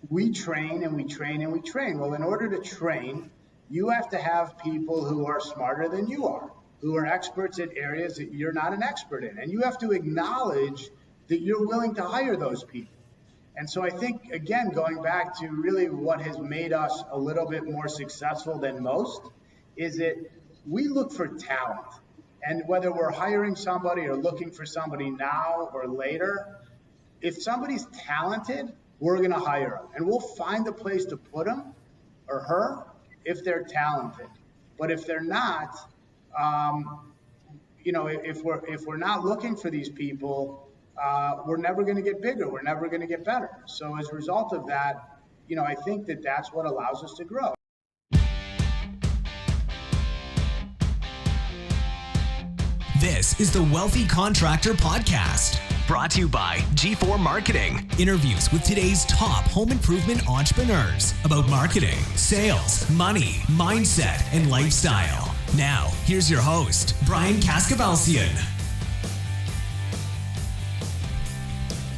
we train and we train and we train. Well, in order to train, you have to have people who are smarter than you are, who are experts at areas that you're not an expert in. And you have to acknowledge that you're willing to hire those people. And so I think, again, going back to really what has made us a little bit more successful than most is that we look for talent. And whether we're hiring somebody or looking for somebody now or later, if somebody's talented, we're going to hire them. And we'll find a place to put them or her if they're talented. But if they're not, if we're not looking for these people, we're never going to get bigger. We're never going to get better. So as a result of that, I think that that's what allows us to grow. This is the Wealthy Contractor Podcast, brought to you by G4 Marketing. Interviews with today's top home improvement entrepreneurs about marketing, sales, money, mindset, and lifestyle. Now, here's your host, Brian Kaskavalcian.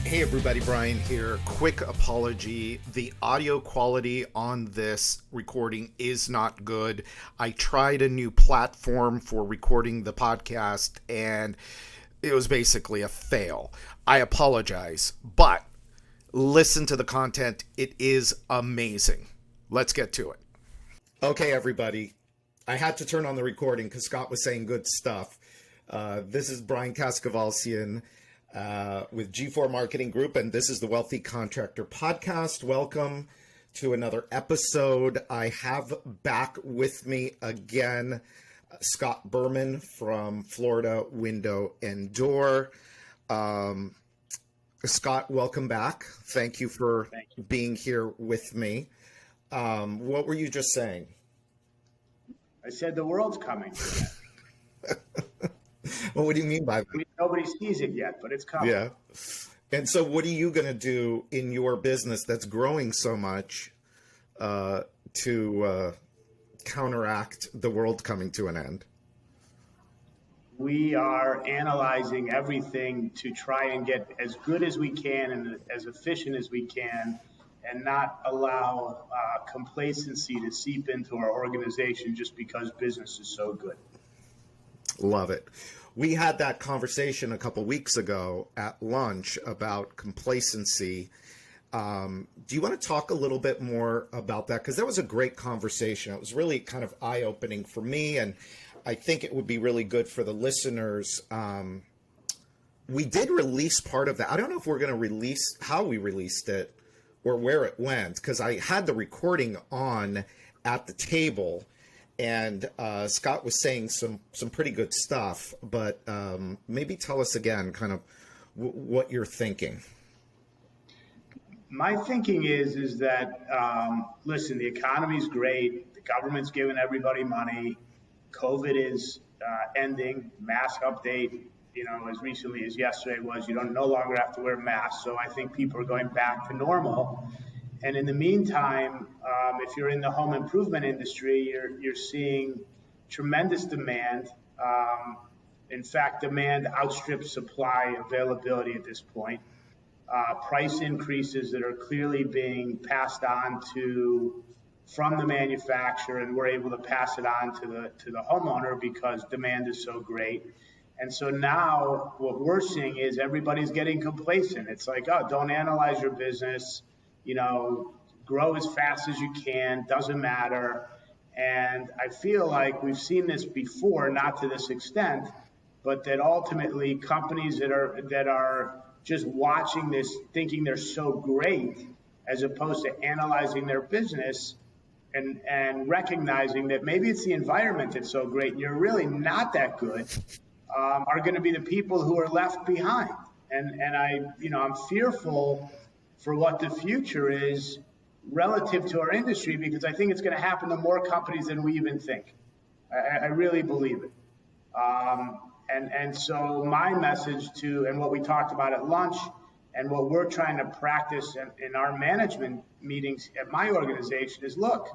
Hey everybody, Brian here. Quick apology. The audio quality on this recording is not good. I tried a new platform for recording the podcast and it was basically a fail. I apologize, but listen to the content. It is amazing. Let's get to it. Okay, everybody. I had to turn on the recording because Scott was saying good stuff. This is Brian Kaskavalcian with G4 Marketing Group, and this is the Wealthy Contractor Podcast. Welcome to another episode. I have back with me again Scott Berman from Florida Window and Door. Scott, welcome back. Thank you for being here with me. What were you just saying? I said the world's coming. Well, what do you mean by that? I mean, nobody sees it yet, but it's coming. Yeah. And so what are you going to do in your business that's growing so much to counteract the world coming to an end? We are analyzing everything to try and get as good as we can and as efficient as we can and not allow complacency to seep into our organization just because business is so good. Love it. We had that conversation a couple weeks ago at lunch about complacency. Do you want to talk a little bit more about that? Because that was a great conversation. It was really kind of eye-opening for me, and I think it would be really good for the listeners. We did release part of that. I don't know if we're going to release how we released it or where it went, because I had the recording on at the table. And Scott was saying some pretty good stuff, but maybe tell us again kind of what you're thinking. My thinking is that, listen, the economy's great. The government's giving everybody money. COVID is ending. Mask update, as recently as yesterday was, you don't no longer have to wear masks. So I think people are going back to normal. And in the meantime, if you're in the home improvement industry, you're seeing tremendous demand. In fact, demand outstrips supply availability at this point. Price increases that are clearly being passed on from the manufacturer, and we're able to pass it on to the homeowner because demand is so great. And so now what we're seeing is everybody's getting complacent. It's like, oh, don't analyze your business. Grow as fast as you can, doesn't matter. And I feel like we've seen this before, not to this extent, but that ultimately companies that are just watching this, thinking they're so great, as opposed to analyzing their business and recognizing that maybe it's the environment that's so great and you're really not that good, are going to be the people who are left behind. And I'm fearful for what the future is relative to our industry, because I think it's going to happen to more companies than we even think. I really believe it. And so my message and what we talked about at lunch and what we're trying to practice in our management meetings at my organization is, look,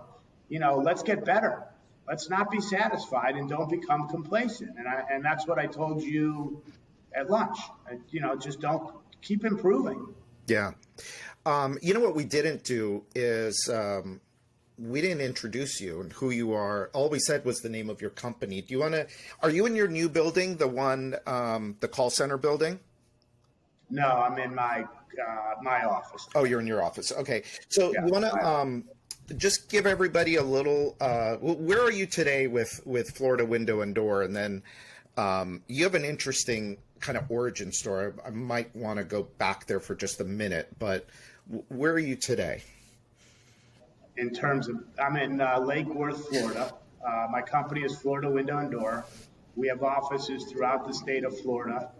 let's get better. Let's not be satisfied and don't become complacent. And that's what I told you at lunch. Just don't keep improving. Yeah. You know what we didn't do is we didn't introduce you and who you are. All we said was the name of your company. Do you want to? Are you in your new building, the one, the call center building? No, I'm in my office. Oh, you're in your office. Okay. So Yeah. you want to just give everybody a little. Where are you today with Florida Window and Door? And then you have an interesting kind of origin story. I might want to go back there for just a minute, but where are you today? In terms of, I'm in Lake Worth, Florida. My company is Florida Window and Door. We have offices throughout the state of Florida.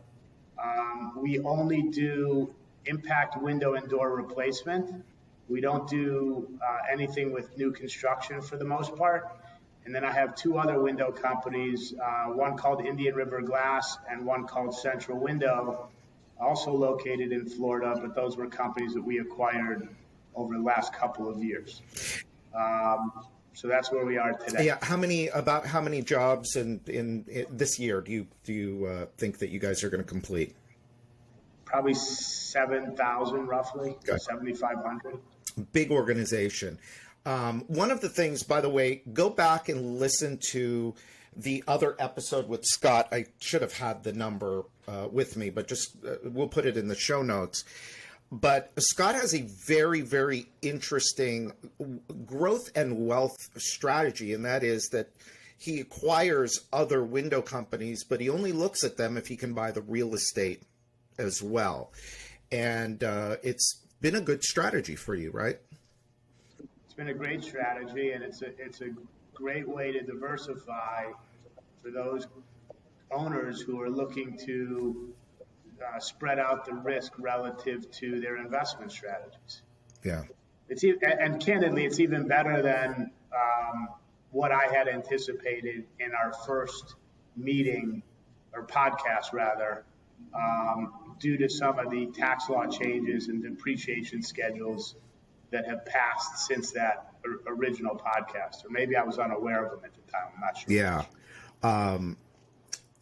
We only do impact window and door replacement. We don't do anything with new construction for the most part. And then I have two other window companies, one called Indian River Glass and one called Central Window, also located in Florida, but those were companies that we acquired over the last couple of years. So that's where we are today. Yeah. How many jobs in this year do you think that you guys are going to complete? Probably 7,000 roughly, Okay. 7,500. Big organization. One of the things, by the way, go back and listen to the other episode with Scott. I should have had the number with me, but just we'll put it in the show notes. But Scott has a very, very interesting growth and wealth strategy, and that is that he acquires other window companies, but he only looks at them if he can buy the real estate as well. And it's been a good strategy for you, right? It's been a great strategy, and it's a great way to diversify for those owners who are looking to spread out the risk relative to their investment strategies. Yeah. And candidly, it's even better than what I had anticipated in our first meeting or podcast, rather, due to some of the tax law changes and depreciation schedules that have passed since that original podcast. Or maybe I was unaware of them at the time. I'm not sure. Yeah.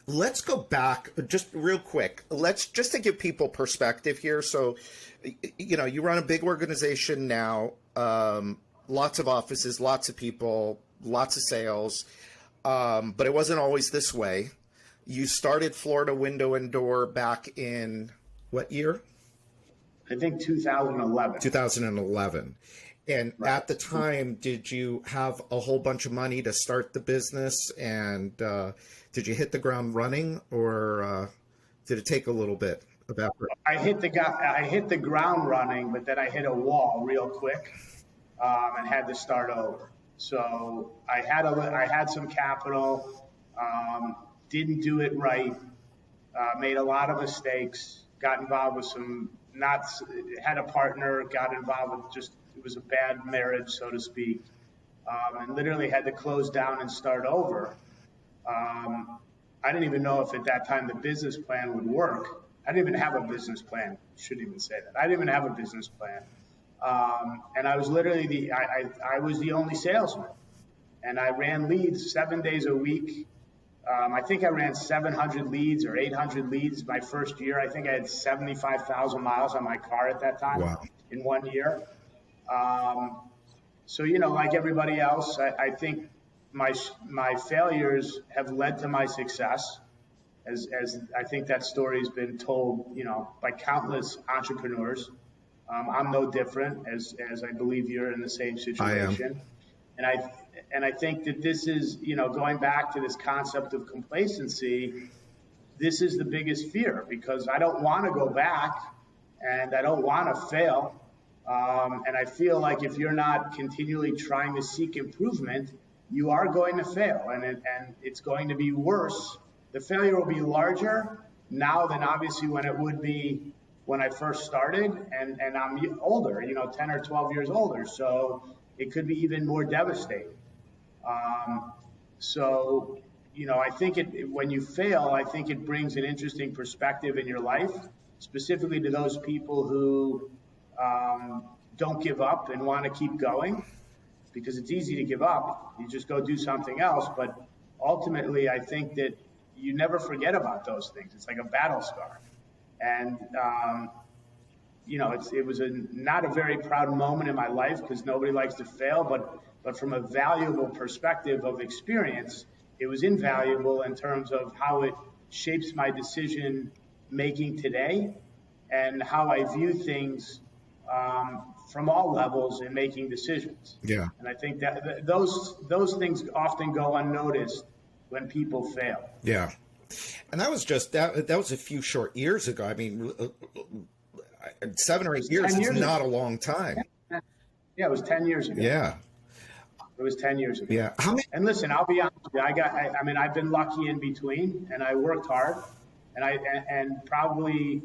Let's go back just real quick. Just to give people perspective here. So, you run a big organization now, lots of offices, lots of people, lots of sales, but it wasn't always this way. You started Florida Window and Door back in what year? I think 2011. 2011. And Right. At the time, did you have a whole bunch of money to start the business? And did you hit the ground running, or did it take a little bit of effort? I hit the ground running, but then I hit a wall real quick and had to start over. So I had some capital, didn't do it right, made a lot of mistakes, got involved with had a partner, got involved with it was a bad marriage, so to speak, and literally had to close down and start over. I didn't even know if at that time the business plan would work. I didn't even have a business plan. Shouldn't even say that. I didn't even have a business plan. And I was literally I was the only salesman. And I ran leads 7 days a week. I think I ran 700 leads or 800 leads my first year. I think I had 75,000 miles on my car at that time. Wow. In 1 year. So, like everybody else, I think my failures have led to my success, as I think that story has been told, by countless entrepreneurs. I'm no different, as I believe you're in the same situation. I am. And I think that this is, going back to this concept of complacency, this is the biggest fear, because I don't want to go back and I don't want to fail. And I feel like if you're not continually trying to seek improvement, you are going to fail, and it's going to be worse. The failure will be larger now than obviously when it would be when I first started, and I'm older, 10 or 12 years older. So it could be even more devastating. So, I think when you fail, I think it brings an interesting perspective in your life, specifically to those people who don't give up and want to keep going, because it's easy to give up. You just go do something else. But ultimately, I think that you never forget about those things. It's like a battle scar. And it was not a very proud moment in my life because nobody likes to fail, but from a valuable perspective of experience, it was invaluable in terms of how it shapes my decision making today and how I view things from all levels in making decisions. Yeah. And I think that those things often go unnoticed when people fail. Yeah. And that was just that was a few short years ago. I mean, 7 or 8 years is not a long time. Yeah, it was 10 years ago. Yeah. It was 10 years ago. Yeah. How many? And listen, I'll be honest with you. I've been lucky in between, and I worked hard. And probably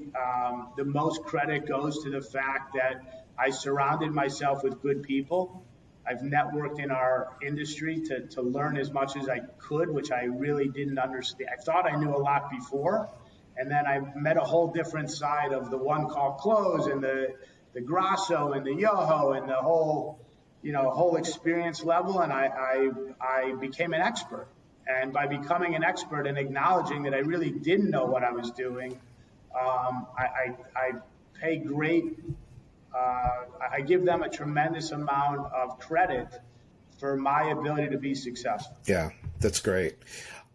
the most credit goes to the fact that I surrounded myself with good people. I've networked in our industry to learn as much as I could, which I really didn't understand. I thought I knew a lot before, and then I met a whole different side of the one call close and the Grasso and the Yoho and the whole experience level, and I became an expert. And by becoming an expert and acknowledging that I really didn't know what I was doing, I pay great. I give them a tremendous amount of credit for my ability to be successful. Yeah, that's great.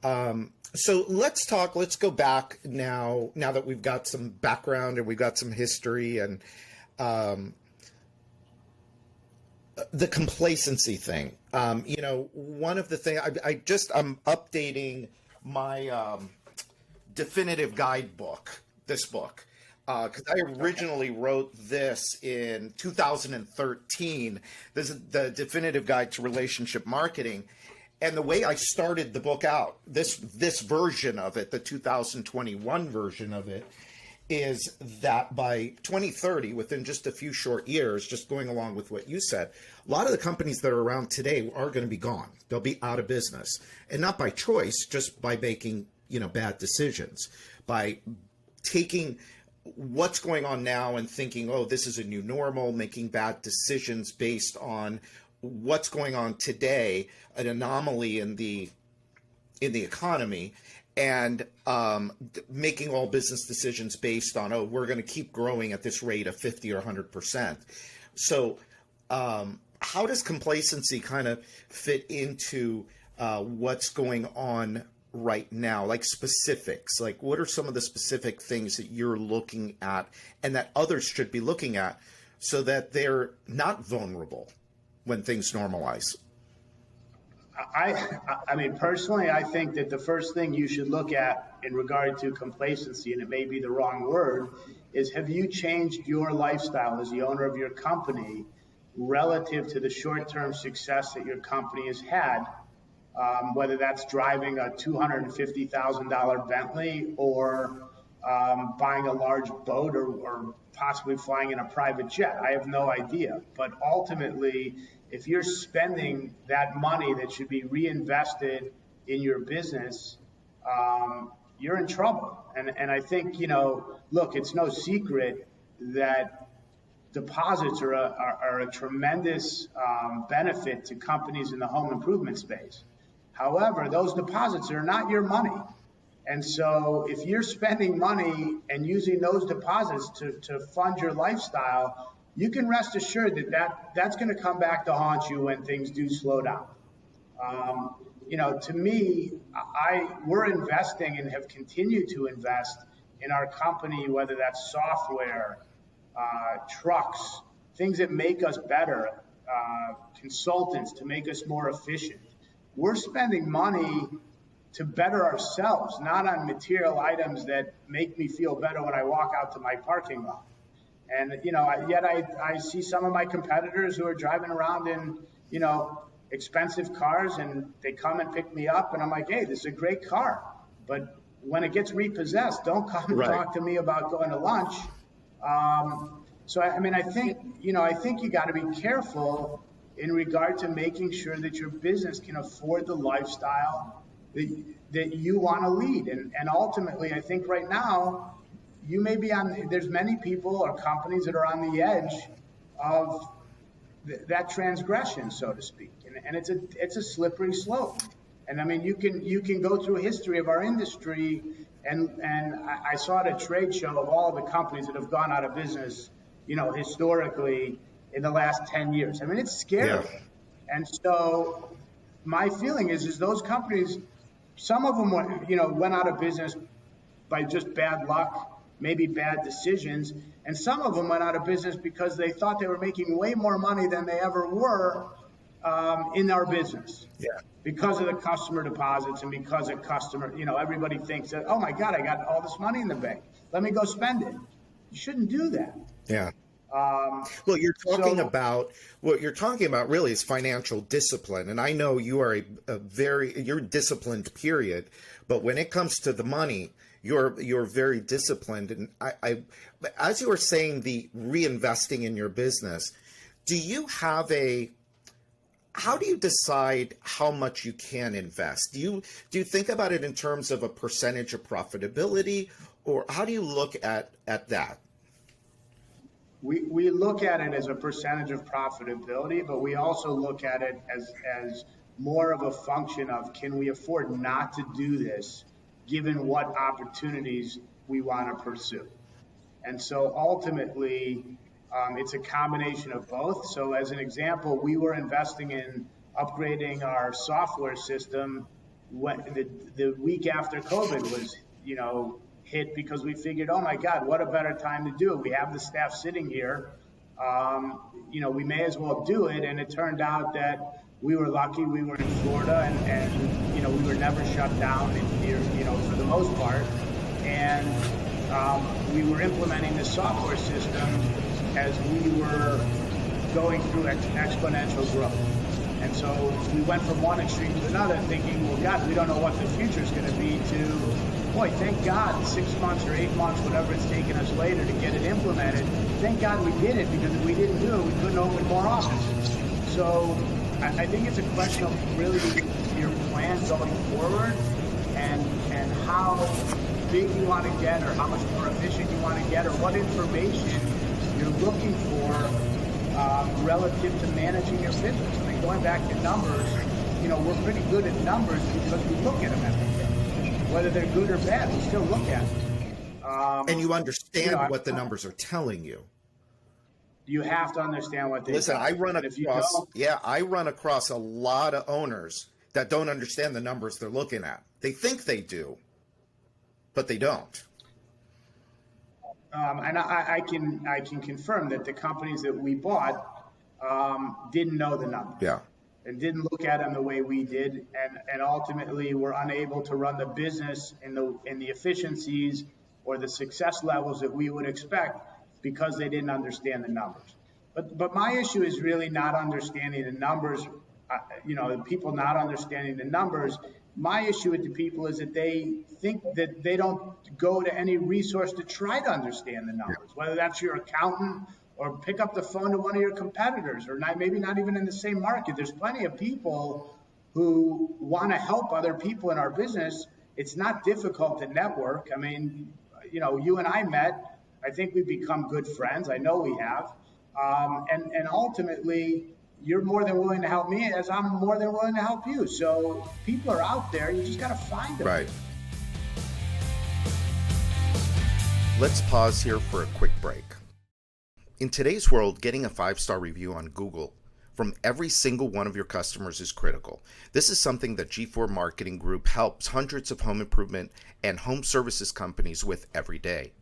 So let's go back now that we've got some background and we've got some history and the complacency thing. One of the things I'm updating my definitive guidebook, this book. Because I originally wrote this in 2013. This is the definitive guide to relationship marketing. And the way I started the book out, this version of it, the 2021 version of it, is that by 2030, within just a few short years, just going along with what you said, a lot of the companies that are around today are going to be gone. They'll be out of business. And not by choice, just by making, bad decisions, by taking what's going on now and thinking, oh, this is a new normal, making bad decisions based on what's going on today, an anomaly in the economy, and making all business decisions based on, oh, we're going to keep growing at this rate of 50 or 100%. So how does complacency kind of fit into what's going on right now, like specifics? Like, what are some of the specific things that you're looking at and that others should be looking at so that they're not vulnerable when things normalize? I mean, personally, I think that the first thing you should look at in regard to complacency, and it may be the wrong word, is have you changed your lifestyle as the owner of your company relative to the short-term success that your company has had? Whether that's driving a $250,000 Bentley or buying a large boat or possibly flying in a private jet. I have no idea. But ultimately, if you're spending that money that should be reinvested in your business, you're in trouble. And I think, look, it's no secret that deposits are a tremendous benefit to companies in the home improvement space. However, those deposits are not your money. And so if you're spending money and using those deposits to fund your lifestyle, you can rest assured that's going to come back to haunt you when things do slow down. To me, we're investing and have continued to invest in our company, whether that's software, trucks, things that make us better, consultants to make us more efficient. We're spending money to better ourselves, not on material items that make me feel better when I walk out to my parking lot. And, yet I see some of my competitors who are driving around in, expensive cars, and they come and pick me up, and I'm like, hey, this is a great car. But when it gets repossessed, don't come and talk to me about going to lunch. I think you got to be careful in regard to making sure that your business can afford the lifestyle that you want to lead. And ultimately, I think right now, you may be there's many people or companies that are on the edge of that transgression, so to speak. And it's a slippery slope. And I mean, you can go through a history of our industry, and I saw at a trade show of all of the companies that have gone out of business historically in the last 10 years. I mean, it's scary. Yeah. And so my feeling is those companies, some of them went out of business by just bad luck, maybe bad decisions, and some of them went out of business because they thought they were making way more money than they ever were in our business. Yeah. Because of the customer deposits and because of everybody thinks that, oh my God, I got all this money in the bank. Let me go spend it. You shouldn't do that. Yeah. Well, what you're talking about really is financial discipline. And I know you are you're disciplined, period. But when it comes to the money, you're very disciplined. And I as you were saying, the reinvesting in your business, how do you decide how much you can invest? Do you think about it in terms of a percentage of profitability, or how do you look at that? We look at it as a percentage of profitability, but we also look at it as more of a function of, can we afford not to do this given what opportunities we want to pursue? And so ultimately, it's a combination of both. So as an example, we were investing in upgrading our software system when the week after COVID was, hit, because we figured, oh my God, what a better time to do it. We have the staff sitting here. We may as well do it. And it turned out that we were lucky. We were in Florida and we were never shut down for the most part. And we were implementing the software system as we were going through exponential growth. And so we went from one extreme to another thinking, well, God, we don't know what the future is going to be, to, boy, thank God 6 months or 8 months, whatever it's taken us later to get it implemented. Thank God we did it, because if we didn't do it, we couldn't open more offices. So I think it's a question of really your plan going forward and how big you want to get, or how much more efficient you want to get, or what information you're looking for relative to managing your business. I mean, going back to numbers, we're pretty good at numbers because we look at them every day. Whether they're good or bad, we still look at them. And you understand what the numbers are telling you. You have to understand what they listen. tell I run across a lot of owners that don't understand the numbers they're looking at. They think they do, but they don't. And I can confirm that the companies that we bought didn't know the numbers. Yeah. And didn't look at them the way we did, and ultimately were unable to run the business in the efficiencies or the success levels that we would expect, because they didn't understand the numbers. But my issue is really not understanding the numbers. The people not understanding the numbers. My issue with the people is that they think that they don't go to any resource to try to understand the numbers, whether that's your accountant or pick up the phone to one of your competitors, or maybe not even in the same market. There's plenty of people who want to help other people in our business. It's not difficult to network. I mean, you and I met. I think we've become good friends. I know we have. And ultimately, you're more than willing to help me, as I'm more than willing to help you. So people are out there. You just got to find them. Right. Let's pause here for a quick break. In today's world, getting a 5-star review on Google from every single one of your customers is critical. This is something that G4 Marketing Group helps hundreds of home improvement and home services companies with every day.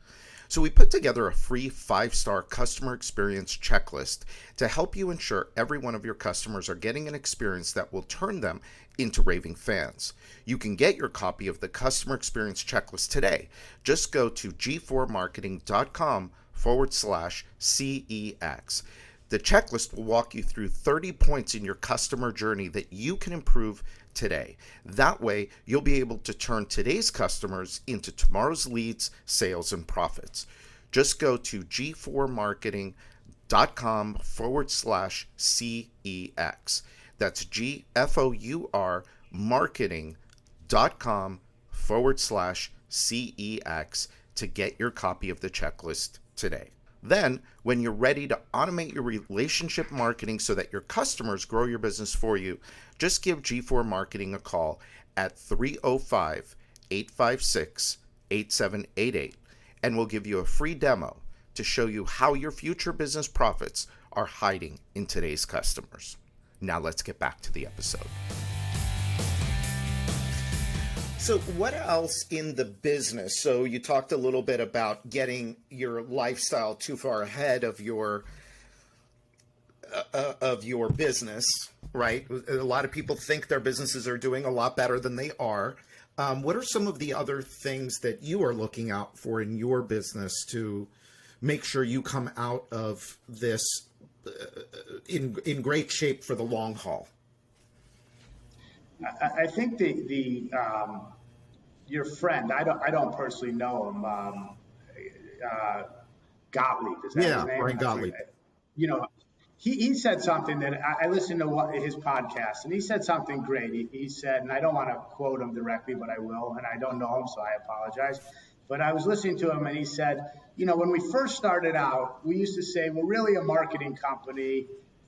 So we put together a free 5-star customer experience checklist to help you ensure every one of your customers are getting an experience that will turn them into raving fans. You can get your copy of the customer experience checklist today. Just go to g4marketing.com/CEX. The checklist will walk you through 30 points in your customer journey that you can improve today. That way, you'll be able to turn today's customers into tomorrow's leads, sales, and profits. Just go to g4marketing.com/CEX. That's GFOUR marketing.com/CEX to get your copy of the checklist today. Then, when you're ready to automate your relationship marketing so that your customers grow your business for you, just give G4 Marketing a call at 305-856-8788, and we'll give you a free demo to show you how your future business profits are hiding in today's customers. Now let's get back to the episode. So what else in the business? So you talked a little bit about getting your lifestyle too far ahead of your business, right? A lot of people think their businesses are doing a lot better than they are. What are some of the other things that you are looking out for in your business to make sure you come out of this in great shape for the long haul? I think your friend, I don't personally know him, Gottlieb, is that his name? Brian Gottlieb. You know, he said something that I listened to his podcast, and he said something great. He said, and I don't want to quote him directly, but I will, and I don't know him, so I apologize. But I was listening to him, and he said, you know, when we first started out, we used to say we're really a marketing company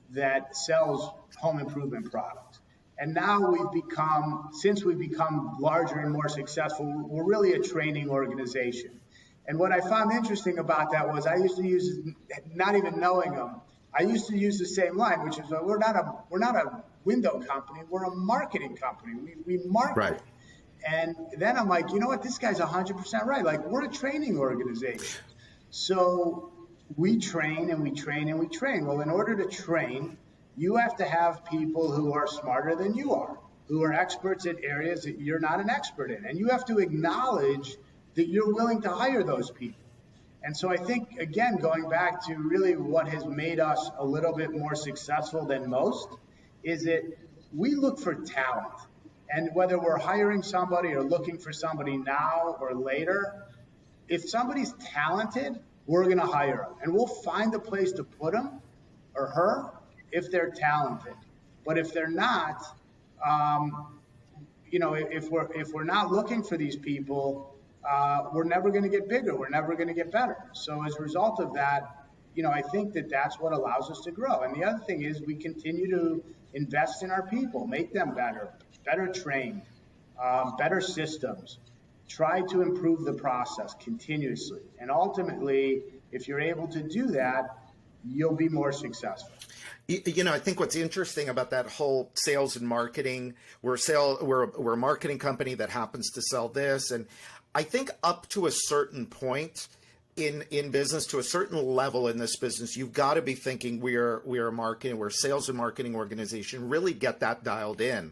that sells home improvement products. And now since we've become larger and more successful, we're really a training organization. And what I found interesting about that was I used to use, not even knowing him, I used to use the same line, which is we're not a window company, we're a marketing company. We market. Right. And then I'm like, you know what, this guy's 100% right. Like, we're a training organization. So we train and we train and we train. Well, in order to train, you have to have people who are smarter than you are, who are experts at areas that you're not an expert in. And you have to acknowledge that you're willing to hire those people. And so I think, again, going back to really what has made us a little bit more successful than most is that we look for talent. And whether we're hiring somebody or looking for somebody now or later, if somebody's talented, we're going to hire them. And we'll find a place to put them or her if they're talented. But if they're not, you know, if we're not looking for these people, we're never going to get bigger. We're never going to get better. So as a result of that, you know, I think that that's what allows us to grow. And the other thing is we continue to invest in our people, make them better trained, better systems, try to improve the process continuously. And ultimately, if you're able to do that, you'll be more successful. You know, I think what's interesting about that whole sales and marketing, we're a marketing company that happens to sell this. And I think up to a certain point in business, to a certain level in this business, you've got to be thinking we're a sales and marketing organization, really get that dialed in.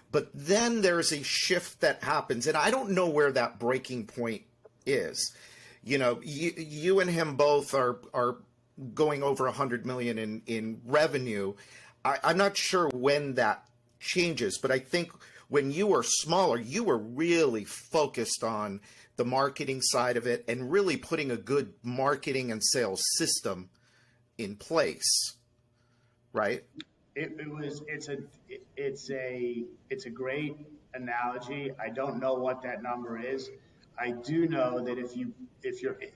But then there's a shift that happens, and I don't know where that breaking point is. You know, you and him both are going over 100 million in revenue. I'm not sure when that changes, but I think when you were smaller, you were really focused on the marketing side of it and really putting a good marketing and sales system in place, right? It's a great analogy. I don't know what that number is. I do know that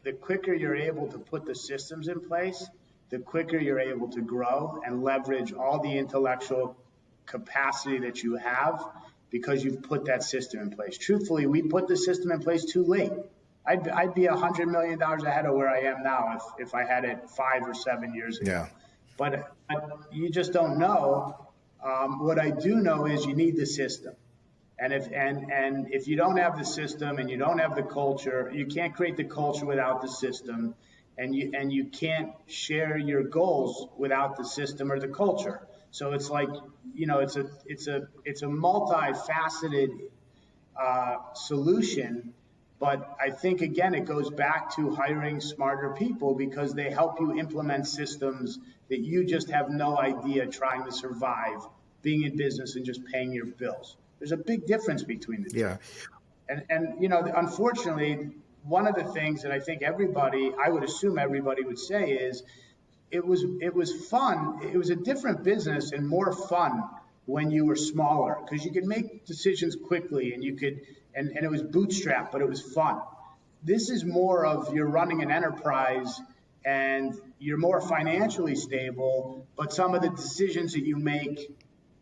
the quicker you're able to put the systems in place, the quicker you're able to grow and leverage all the intellectual capacity that you have because you've put that system in place. Truthfully, we put the system in place too late. I'd be $100 million ahead of where I am now if I had it 5 or 7 years ago. Yeah. But you just don't know. What I do know is you need the system. And if you don't have the system and you don't have the culture, you can't create the culture without the system, and you can't share your goals without the system or the culture. So it's like, you know, it's a multifaceted solution. But I think, again, it goes back to hiring smarter people because they help you implement systems that you just have no idea trying to survive being in business and just paying your bills. There's a big difference between the two. Yeah. And you know, unfortunately, one of the things that I think I would assume everybody would say is it was fun. It was a different business and more fun when you were smaller because you could make decisions quickly and you could, and it was bootstrapped, but it was fun. This is more of you're running an enterprise and you're more financially stable, but some of the decisions that you make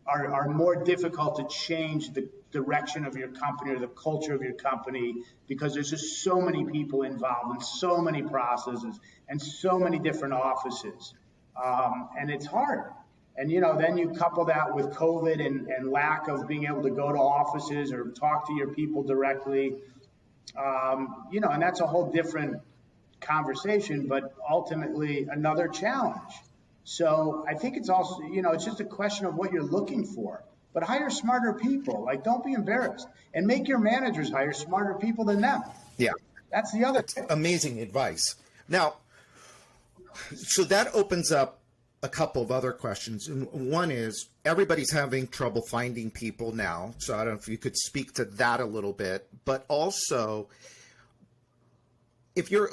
are more difficult to change direction of your company or the culture of your company, because there's just so many people involved and so many processes and so many different offices. And it's hard. And, then you couple that with COVID and lack of being able to go to offices or talk to your people directly, and that's a whole different conversation, but ultimately another challenge. So I think it's also, it's just a question of what you're looking for. But hire smarter people. Like, don't be embarrassed, and make your managers hire smarter people than them. Yeah, that's the other thing. Amazing advice. Now, so that opens up a couple of other questions. And one is, everybody's having trouble finding people now. So I don't know if you could speak to that a little bit, but also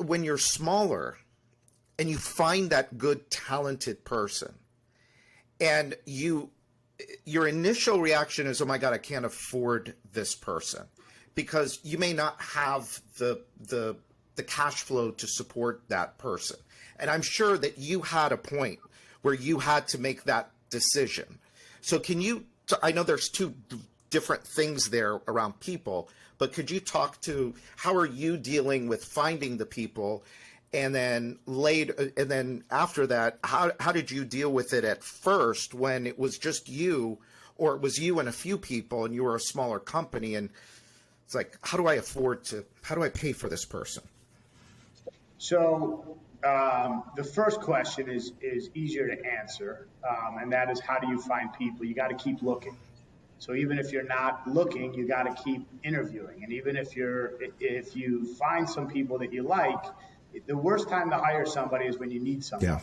when you're smaller and you find that good, talented person, and your initial reaction is, oh my God, I can't afford this person, because you may not have the cash flow to support that person. And I'm sure that you had a point where you had to make that decision. So I know there's two different things there around people, but could you talk to, how are you dealing with finding the people? And then after that, how did you deal with it at first, when it was just you, or it was you and a few people and you were a smaller company, and it's like, how do I pay for this person? So the first question is easier to answer, and that is, how do you find people? You got to keep looking. So even if you're not looking, you got to keep interviewing. And even if you find some people that you like, the worst time to hire somebody is when you need something. Yeah.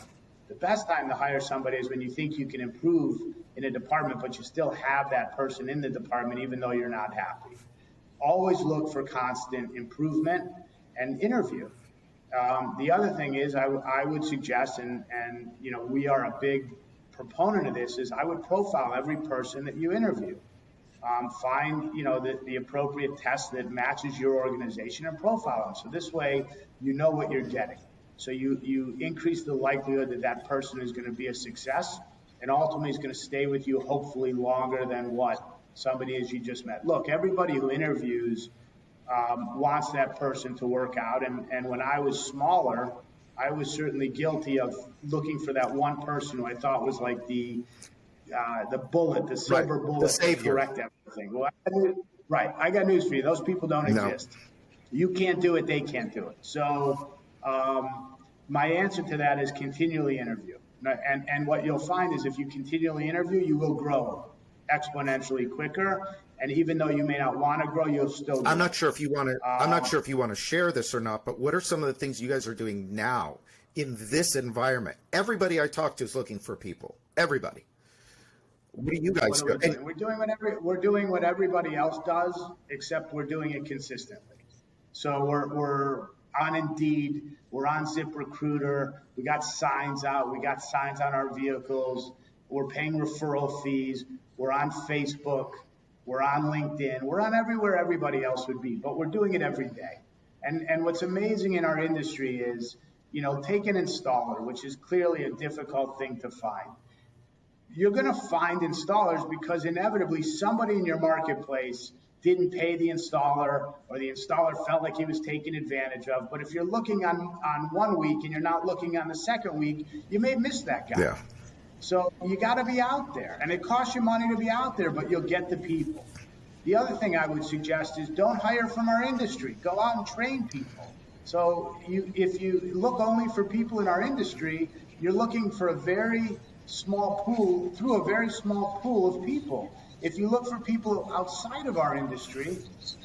The best time to hire somebody is when you think you can improve in a department, but you still have that person in the department, even though you're not happy. Always look for constant improvement and interview. The other thing is, I would suggest, and we are a big proponent of this, is I would profile every person that you interview. Find the appropriate test that matches your organization and profile them. So this way, you know what you're getting. So you increase the likelihood that that person is going to be a success, and ultimately is going to stay with you, hopefully longer than what somebody is you just met. Look, everybody who interviews wants that person to work out. And when I was smaller, I was certainly guilty of looking for that one person who I thought was like the bullet, the silver bullet, the savior, to correct everything. Well, I got news for you. Those people don't exist. You can't do it. They can't do it. So my answer to that is continually interview. And what you'll find is, if you continually interview, you will grow exponentially quicker. And even though you may not want to grow, you'll still grow. I'm not sure if you want to share this or not, but what are some of the things you guys are doing now in this environment? Everybody I talk to is looking for people. Everybody. What are you guys doing? We're doing what everybody else does, except we're doing it consistently. So we're on Indeed, we're on ZipRecruiter, we got signs out, we got signs on our vehicles, we're paying referral fees, we're on Facebook, we're on LinkedIn, we're on everywhere everybody else would be, but we're doing it every day. And what's amazing in our industry is, take an installer, which is clearly a difficult thing to find. You're going to find installers because inevitably somebody in your marketplace didn't pay the installer, or the installer felt like he was taken advantage of. But if you're looking on 1 week and you're not looking on the second week, you may miss that guy. Yeah. So you got to be out there, and it costs you money to be out there, but you'll get the people. The other thing I would suggest is, don't hire from our industry. Go out and train people. So if you look only for people in our industry, you're looking for a very small pool of people. If you look for people outside of our industry,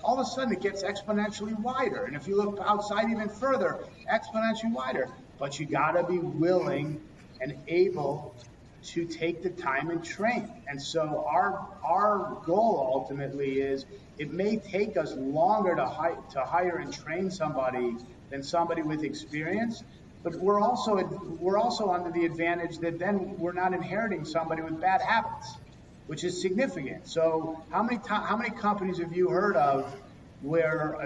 all of a sudden it gets exponentially wider. And if you look outside even further, exponentially wider. But you got to be willing and able to take the time and train. And so our goal ultimately is, it may take us longer to hire and train somebody than somebody with experience, but we're also under the advantage that then we're not inheriting somebody with bad habits, which is significant. So how many companies have you heard of where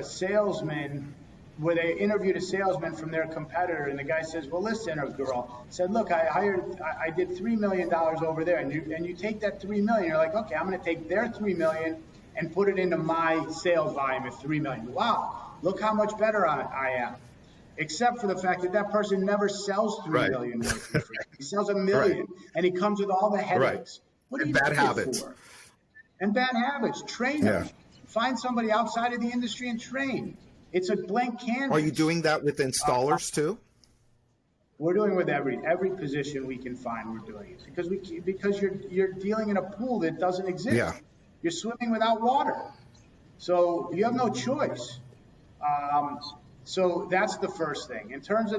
they interviewed a salesman from their competitor, and the guy says, well, listen, or girl said, look, I did $3 million over there, and you take that $3 million, you're like, okay, I'm going to take their $3 million and put it into my sales volume at 3 million. Wow, look how much better I am. Except for the fact that that person never sells 3 million worth of free. He sells 1 million, and he comes with all the headaches. What are you bad habits for? And bad habits. Train them. Find somebody outside of the industry and train. It's a blank canvas. Are you doing that with installers too? We're doing it with every position we can find. We're doing it because you're dealing in a pool that doesn't exist. Yeah. You're swimming without water, so you have no choice. So that's the first thing. In terms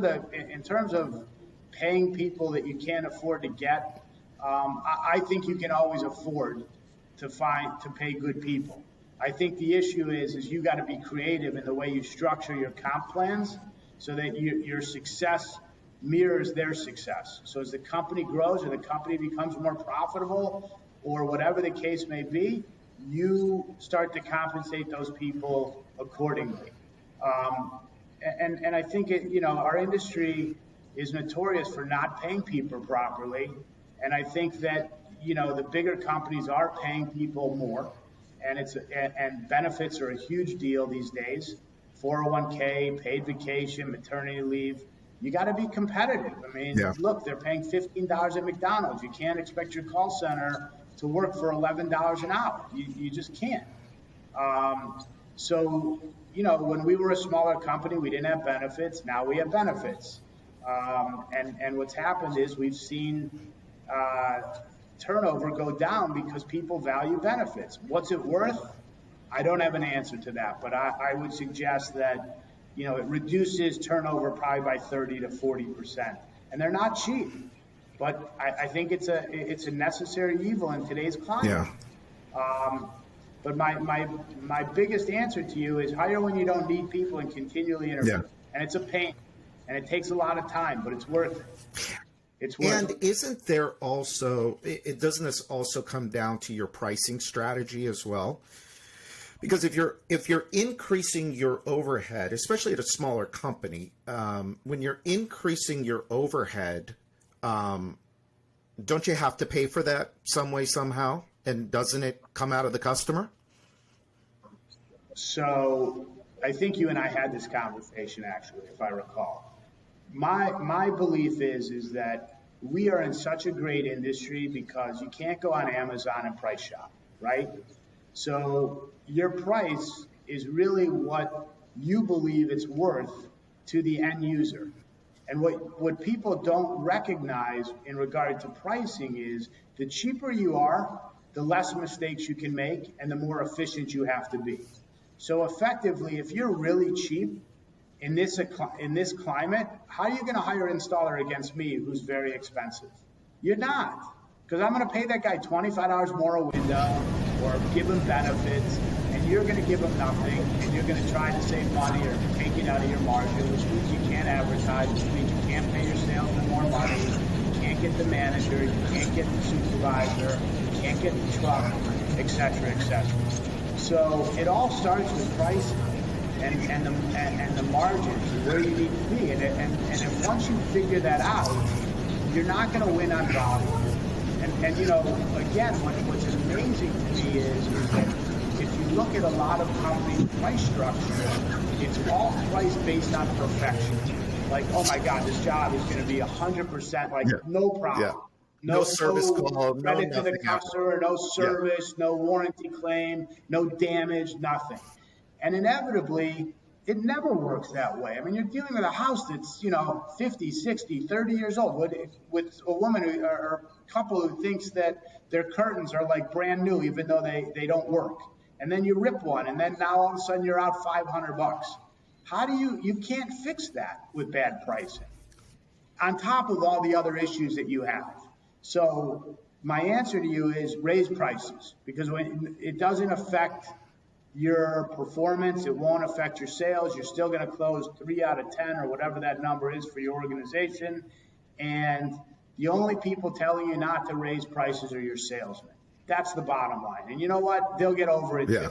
of paying people that you can't afford to get, I think you can always afford to pay good people. I think the issue is you got to be creative in the way you structure your comp plans so that your success mirrors their success. So as the company grows or the company becomes more profitable or whatever the case may be, you start to compensate those people accordingly. And I think our industry is notorious for not paying people properly. And I think that, the bigger companies are paying people more, and benefits are a huge deal these days. 401k, paid vacation, maternity leave. You got to be competitive. I mean, look, they're paying $15 at McDonald's. You can't expect your call center to work for $11 an hour. You just can't. So, when we were a smaller company, we didn't have benefits. Now we have benefits. And what's happened is we've seen turnover go down because people value benefits. What's it worth? I don't have an answer to that, but I would suggest that, it reduces turnover probably by 30 to 40%. And they're not cheap, but I think it's a necessary evil in today's climate. Yeah. But my biggest answer to you is hire when you don't need people and continually interview. Yeah. And it's a pain, and it takes a lot of time, but it's worth it. It's worth it. And isn't there also, doesn't this also come down to your pricing strategy as well? Because if you're increasing your overhead, especially at a smaller company, when you're increasing your overhead, don't you have to pay for that some way, somehow? And doesn't it come out of the customer? So I think you and I had this conversation, actually, if I recall. My belief is that we are in such a great industry because you can't go on Amazon and price shop, right? So your price is really what you believe it's worth to the end user. And what people don't recognize in regard to pricing is the cheaper you are, the less mistakes you can make and the more efficient you have to be. So effectively, if you're really cheap in this climate, how are you going to hire an installer against me who's very expensive? You're not, because I'm going to pay that guy $25 more a window or give him benefits, and you're going to give him nothing, and you're going to try to save money or take it out of your margin, which means you can't advertise, which means you can't pay your salesman more money, you can't get the manager, you can't get the supervisor, you can't get the truck, et cetera, et cetera. So it all starts with pricing and the margins and where you need to be. And if once you figure that out, you're not going to win on volume. And again, what's amazing to me is that if you look at a lot of company price structure, it's all priced based on perfection. Like, oh my God, this job is going to be 100%, no problem. Yeah. No service call, credit to the customer, no service, no warranty claim, no damage, nothing. And inevitably, it never works that way. I mean, you're dealing with a house that's, 50, 60, 30 years old with a woman or a couple who thinks that their curtains are like brand new, even though they don't work. And then you rip one, and then now all of a sudden you're out $500. How do you can't fix that with bad pricing on top of all the other issues that you have. So my answer to you is raise prices, because when it doesn't affect your performance, it won't affect your sales. You're still going to close 3 out of 10 or whatever that number is for your organization. And the only people telling you not to raise prices are your salesmen. That's the bottom line. And you know what? They'll get over it too.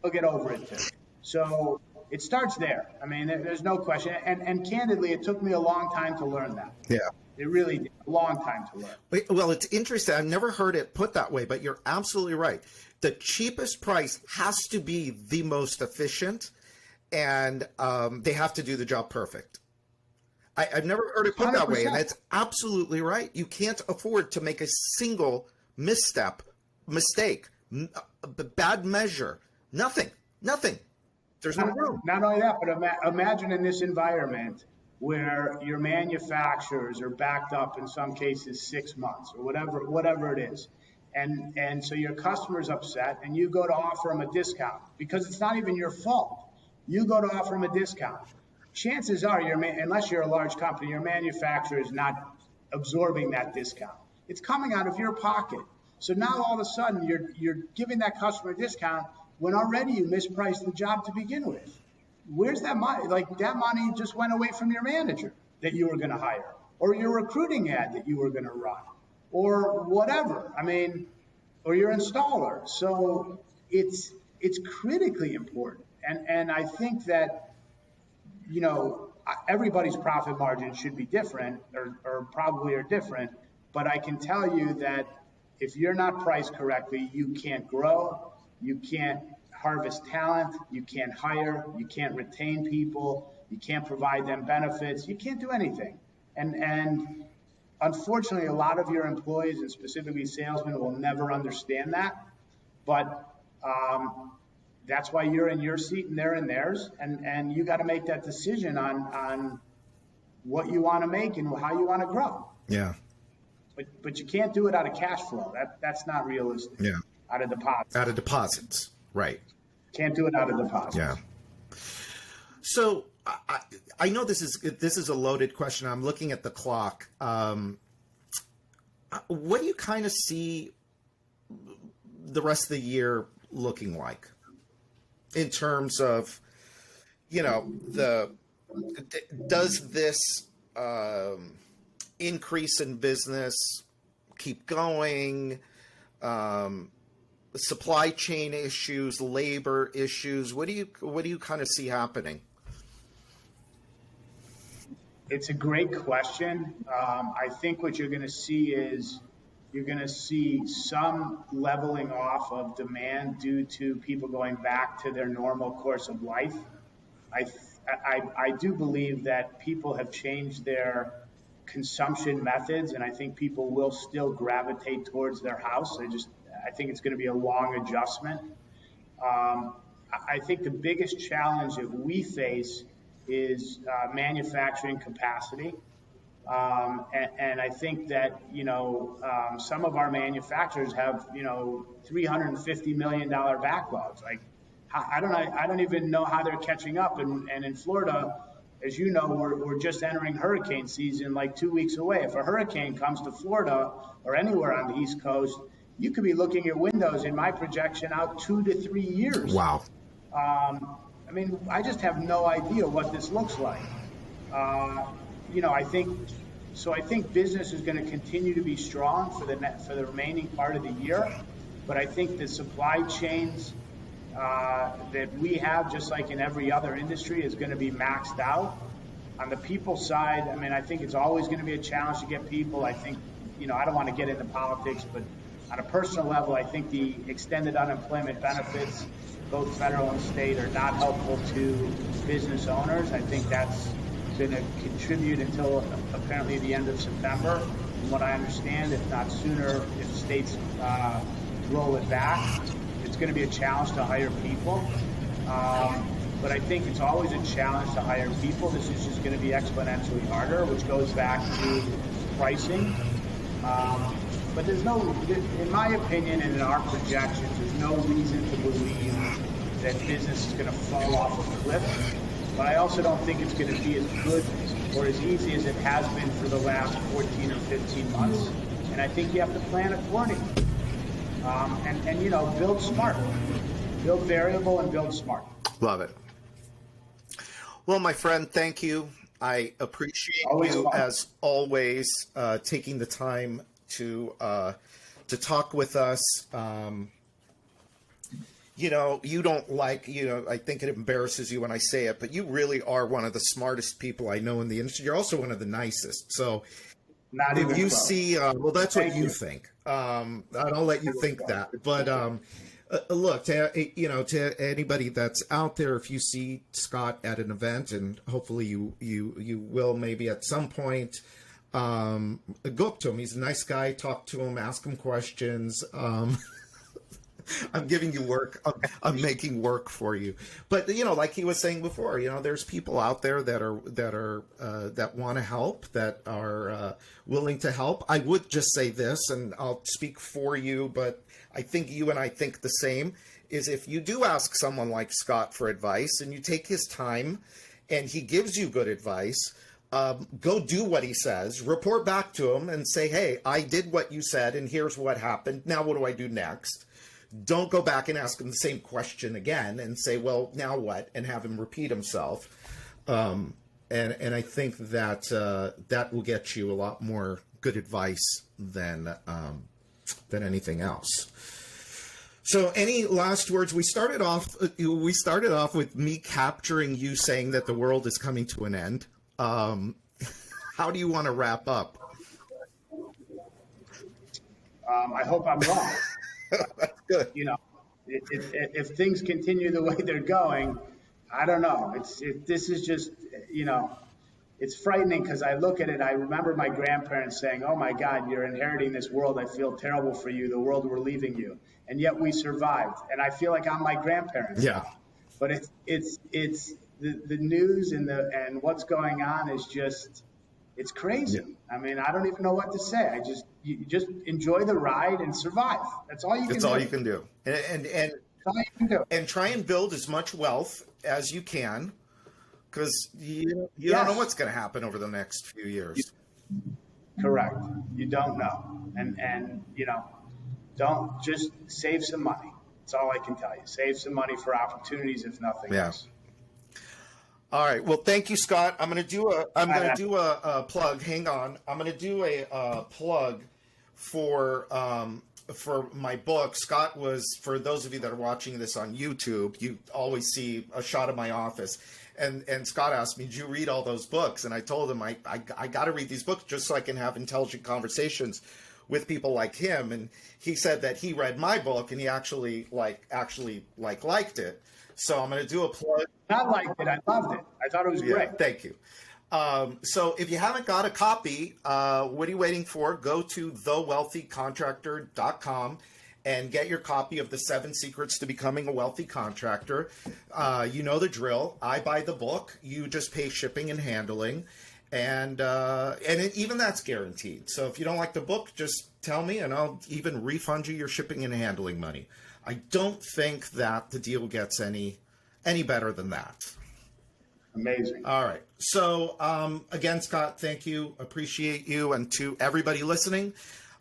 They'll get over it too. So it starts there. I mean, there's no question. And candidly, it took me a long time to learn that. Yeah. It really did. A long time to learn. Well, it's interesting. I've never heard it put that way, but you're absolutely right. The cheapest price has to be the most efficient, and they have to do the job perfect. I've never heard it put that way, and that's absolutely right. You can't afford to make a single mistake, bad measure, nothing. There's no room. Not only that, but imagine in this environment where your manufacturers are backed up in some cases 6 months or whatever it is. And so your customer's upset and you go to offer them a discount because it's not even your fault. You go to offer them a discount. Chances are, unless you're a large company, your manufacturer is not absorbing that discount. It's coming out of your pocket. So now all of a sudden you're giving that customer a discount when already you mispriced the job to begin with. Where's that money? Like, that money just went away from your manager that you were going to hire, or your recruiting ad that you were going to run, or whatever. I mean, or your installer. So it's critically important. And I think that, you know, everybody's profit margin should be different, or probably are different. But I can tell you that if you're not priced correctly, you can't grow, you can't harvest talent, you can't hire, you can't retain people, you can't provide them benefits, you can't do anything. And unfortunately, a lot of your employees, and specifically salesmen, will never understand that. But that's why you're in your seat and they're in theirs, and you got to make that decision on what you want to make and how you want to grow. Yeah. But you can't do it out of cash flow. That's not realistic. Yeah. Out of deposits. Out of deposits. Right. Can't do it out of deposits. Yeah. So I know this is a loaded question. I'm looking at the clock. What do you kind of see the rest of the year looking like in terms of, you know, does this increase in business keep going? Supply chain issues, labor issues. What do you kind of see happening? It's a great question. I think what you're going to see is you're going to see some leveling off of demand due to people going back to their normal course of life. I do believe that people have changed their consumption methods, and I think people will still gravitate towards their house. I think it's going to be a long adjustment. I think the biggest challenge that we face is manufacturing capacity. And I think that, you know, some of our manufacturers have, you know, $350 million backlogs. Like, I don't even know how they're catching up. And in Florida, as you know, we're just entering hurricane season, like 2 weeks away. If a hurricane comes to Florida or anywhere on the East Coast, you could be looking at windows in my projection out 2 to 3 years. Wow. I mean, I just have no idea what this looks like. You know, I think business is going to continue to be strong for the remaining part of the year. But I think the supply chains that we have, just like in every other industry, is going to be maxed out. On the people side, I mean, I think it's always going to be a challenge to get people. I think, you know, I don't want to get into politics, but on a personal level, I think the extended unemployment benefits, both federal and state, are not helpful to business owners. I think that's going to contribute until apparently the end of September, from what I understand, if not sooner, if states roll it back. It's going to be a challenge to hire people. But I think it's always a challenge to hire people. This is just going to be exponentially harder, which goes back to pricing. But there's no, in my opinion and in our projections, there's no reason to believe that business is going to fall off a cliff. But I also don't think it's going to be as good or as easy as it has been for the last 14 or 15 months. And I think you have to plan accordingly. And you know, build smart. Build variable and build smart. Love it. Well, my friend, thank you. I appreciate you, as always, taking the time to talk with us. You know, you don't like, you know, I think it embarrasses you when I say it, but you really are one of the smartest people I know in the industry. You're also one of the nicest. So Not even If you close. see, well, that's what Thank you you. think. I'll let you think that. But look, to anybody that's out there, if you see Scott at an event, and hopefully you will maybe at some point, go up to him. He's a nice guy. Talk to him. Ask him questions. I'm giving you work. I'm making work for you. But like he was saying before, there's people out there that want to help, that are willing to help. I would just say this, and I'll speak for you, but I think you and I think the same. Is if you do ask someone like Scott for advice, and you take his time, and he gives you good advice, go do what he says. Report back to him and say, "Hey, I did what you said, and here's what happened. Now what do I do next?" Don't go back and ask him the same question again and say, "Well, now what?" and have him repeat himself. And I think that that will get you a lot more good advice than anything else. So, any last words? We started off with me capturing you saying that the world is coming to an end. How do you want to wrap up? I hope I'm wrong. That's good. If things continue the way they're going, I don't know. This is just, it's frightening because I look at it. I remember my grandparents saying, "Oh my God, you're inheriting this world. I feel terrible for you. The world we're leaving you." And yet we survived. And I feel like I'm my grandparents. Yeah. But it's the news and what's going on is just, it's crazy. Yeah. I mean, I don't even know what to say. You just enjoy the ride and survive. That's all you can do. That's all you can do. And That's all you can do. and try and build as much wealth as you can, because you Yes. don't know what's going to happen over the next few years. Correct. You don't know. And don't just save some money. That's all I can tell you. Save some money for opportunities, if nothing else. All right. Well, thank you, Scott. I'm going to do a plug. Hang on. I'm going to do a plug for my book. Scott was, for those of you that are watching this on YouTube, you always see a shot of my office. And Scott asked me, "Did you read all those books?" And I told him I got to read these books just so I can have intelligent conversations with people like him. And he said that he read my book and he actually liked it. So I'm going to do a plug. I liked it. I loved it. I thought it was great. Thank you. So if you haven't got a copy, what are you waiting for? Go to thewealthycontractor.com and get your copy of the 7 Secrets to Becoming a Wealthy Contractor. You know the drill. I buy the book. You just pay shipping and handling. And even that's guaranteed. So if you don't like the book, just tell me and I'll even refund you your shipping and handling money. I don't think that the deal gets any better than that. Amazing. All right. So again, Scott, thank you. Appreciate you. And to everybody listening,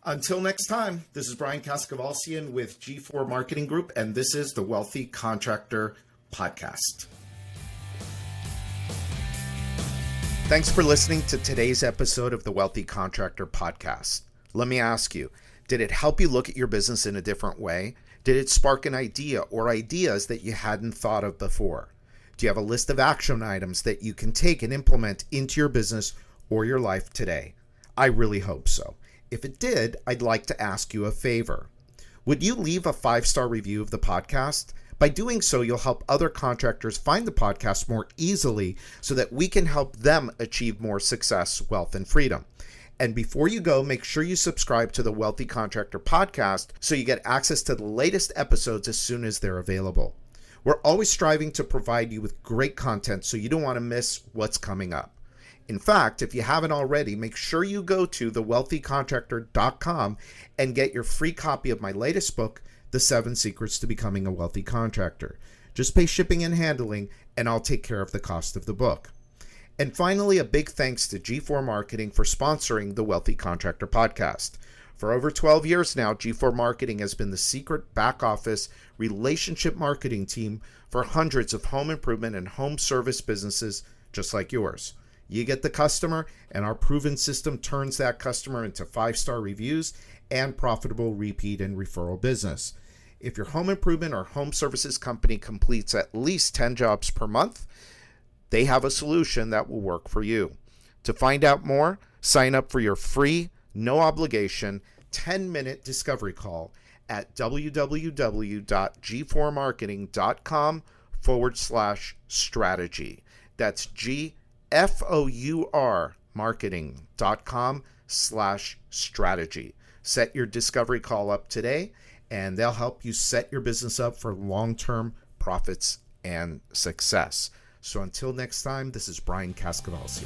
until next time, this is Brian Kaskavalcian with G4 Marketing Group, and this is the Wealthy Contractor Podcast. Thanks for listening to today's episode of the Wealthy Contractor Podcast. Let me ask you, did it help you look at your business in a different way? Did it spark an idea or ideas that you hadn't thought of before? Do you have a list of action items that you can take and implement into your business or your life today? I really hope so. If it did, I'd like to ask you a favor. Would you leave a 5-star review of the podcast? By doing so, you'll help other contractors find the podcast more easily so that we can help them achieve more success, wealth, and freedom. And before you go, make sure you subscribe to the Wealthy Contractor Podcast so you get access to the latest episodes as soon as they're available. We're always striving to provide you with great content so you don't want to miss what's coming up. In fact, if you haven't already, make sure you go to thewealthycontractor.com and get your free copy of my latest book, The 7 Secrets to Becoming a Wealthy Contractor. Just pay shipping and handling, and I'll take care of the cost of the book. And finally, a big thanks to G4 Marketing for sponsoring the Wealthy Contractor Podcast. For over 12 years now, G4 Marketing has been the secret back office relationship marketing team for hundreds of home improvement and home service businesses just like yours. You get the customer, and our proven system turns that customer into 5-star reviews and profitable repeat and referral business. If your home improvement or home services company completes at least 10 jobs per month, they have a solution that will work for you. To find out more, sign up for your free, no obligation, 10-minute discovery call at www.g4marketing.com/strategy. That's GFOUR marketing.com/strategy. Set your discovery call up today, and they'll help you set your business up for long-term profits and success. So until next time, this is Brian Cascavalcio.